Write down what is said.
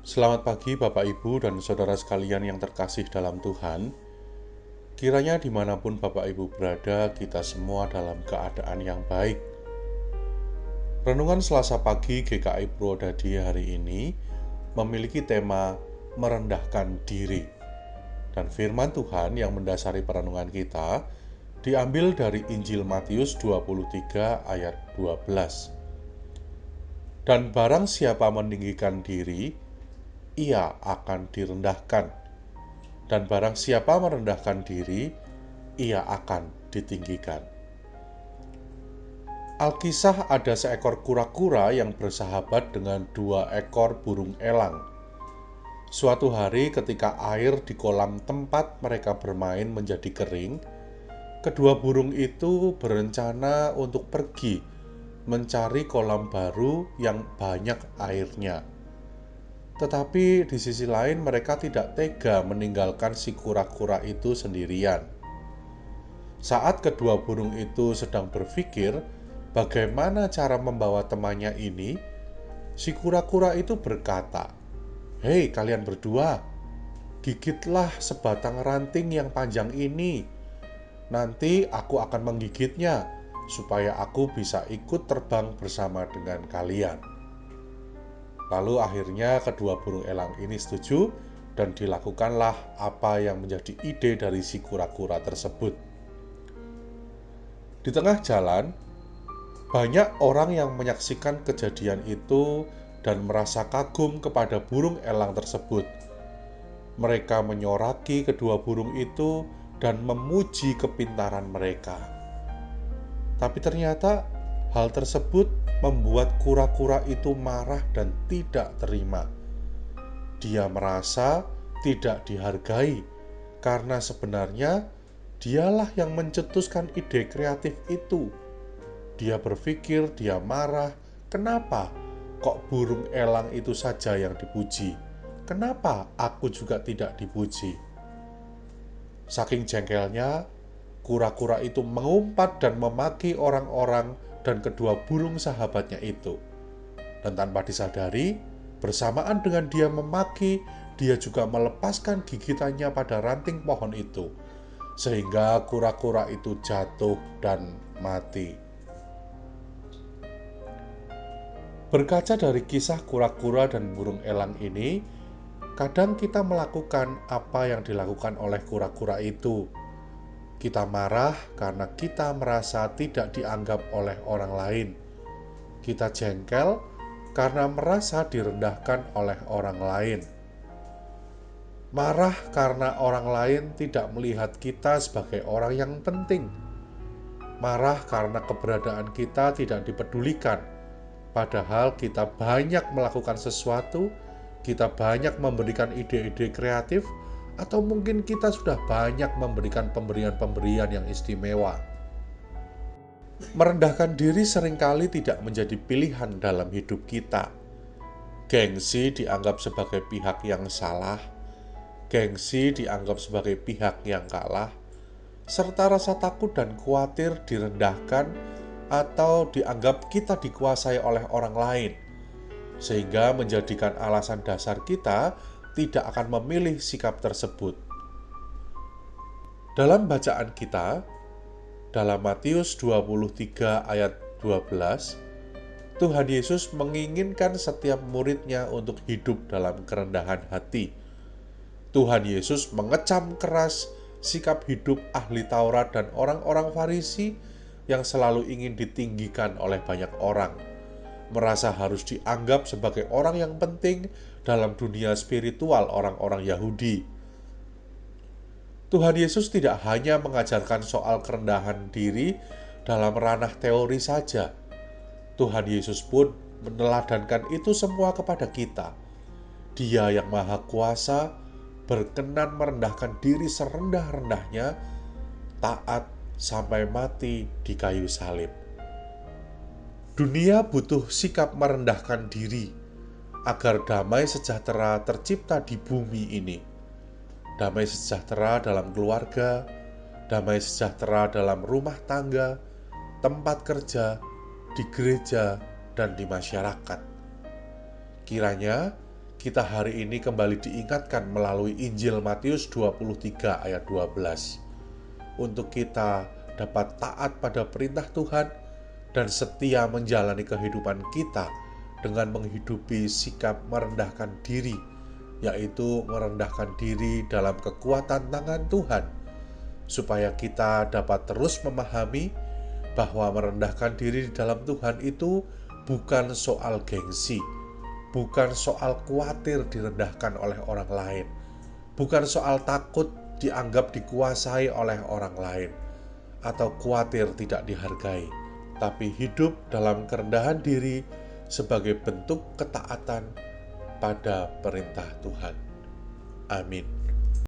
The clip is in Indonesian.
Selamat pagi Bapak Ibu dan saudara sekalian yang terkasih dalam Tuhan. Kiranya dimanapun Bapak Ibu berada, kita semua dalam keadaan yang baik. Renungan Selasa pagi GKI Purwodadi hari ini memiliki tema merendahkan diri. Dan firman Tuhan yang mendasari perenungan kita diambil dari Injil Matius 23 ayat 12. Dan barang siapa meninggikan diri, ia akan direndahkan. Dan barang siapa merendahkan diri, ia akan ditinggikan. Alkisah ada seekor kura-kura yang bersahabat dengan 2 ekor burung elang. Suatu hari ketika air di kolam tempat mereka bermain menjadi kering, kedua burung itu berencana untuk pergi mencari kolam baru yang banyak airnya. Tetapi di sisi lain mereka tidak tega meninggalkan si kura-kura itu sendirian. Saat kedua burung itu sedang berpikir bagaimana cara membawa temannya ini, si kura-kura itu berkata, "Hei kalian berdua, gigitlah sebatang ranting yang panjang ini. Nanti aku akan menggigitnya, supaya aku bisa ikut terbang bersama dengan kalian." Lalu akhirnya kedua burung elang ini setuju dan dilakukanlah apa yang menjadi ide dari si kura-kura tersebut. Di tengah jalan, banyak orang yang menyaksikan kejadian itu dan merasa kagum kepada burung elang tersebut. Mereka menyoraki kedua burung itu dan memuji kepintaran mereka. Tapi ternyata hal tersebut membuat kura-kura itu marah dan tidak terima. Dia merasa tidak dihargai karena sebenarnya dialah yang mencetuskan ide kreatif itu. Dia berpikir, dia marah, kenapa kok burung elang itu saja yang dipuji? Kenapa aku juga tidak dipuji? Saking jengkelnya, kura-kura itu mengumpat dan memaki orang-orang dan kedua burung sahabatnya itu. Dan tanpa disadari, bersamaan dengan dia memaki, dia juga melepaskan gigitannya pada ranting pohon itu, sehingga kura-kura itu jatuh dan mati. Berkaca dari kisah kura-kura dan burung elang ini, kadang kita melakukan apa yang dilakukan oleh kura-kura itu. Kita marah karena kita merasa tidak dianggap oleh orang lain. Kita jengkel karena merasa direndahkan oleh orang lain. Marah karena orang lain tidak melihat kita sebagai orang yang penting. Marah karena keberadaan kita tidak dipedulikan. Padahal kita banyak melakukan sesuatu, kita banyak memberikan ide-ide kreatif, atau mungkin kita sudah banyak memberikan pemberian-pemberian yang istimewa. Merendahkan diri seringkali tidak menjadi pilihan dalam hidup kita. Gengsi dianggap sebagai pihak yang salah, gengsi dianggap sebagai pihak yang kalah, serta rasa takut dan khawatir direndahkan atau dianggap kita dikuasai oleh orang lain, sehingga menjadikan alasan dasar kita tidak akan memilih sikap tersebut. Dalam bacaan kita, dalam Matius 23 ayat 12, Tuhan Yesus menginginkan setiap muridnya untuk hidup dalam kerendahan hati. Tuhan Yesus mengecam keras sikap hidup ahli Taurat dan orang-orang Farisi yang selalu ingin ditinggikan oleh banyak orang, merasa harus dianggap sebagai orang yang penting dalam dunia spiritual orang-orang Yahudi. Tuhan Yesus tidak hanya mengajarkan soal kerendahan diri dalam ranah teori saja. Tuhan Yesus pun meneladankan itu semua kepada kita. Dia yang Maha Kuasa berkenan merendahkan diri serendah-rendahnya, taat sampai mati di kayu salib. Dunia butuh sikap merendahkan diri agar damai sejahtera tercipta di bumi ini. Damai sejahtera dalam keluarga, damai sejahtera dalam rumah tangga, tempat kerja, di gereja, dan di masyarakat. Kiranya kita hari ini kembali diingatkan melalui Injil Matius 23 ayat 12. Untuk kita dapat taat pada perintah Tuhan dan setia menjalani kehidupan kita dengan menghidupi sikap merendahkan diri, yaitu merendahkan diri dalam kekuatan tangan Tuhan, supaya kita dapat terus memahami bahwa merendahkan diri di dalam Tuhan itu bukan soal gengsi, bukan soal khawatir direndahkan oleh orang lain, bukan soal takut dianggap dikuasai oleh orang lain, atau khawatir tidak dihargai, tapi hidup dalam kerendahan diri sebagai bentuk ketaatan pada perintah Tuhan. Amin.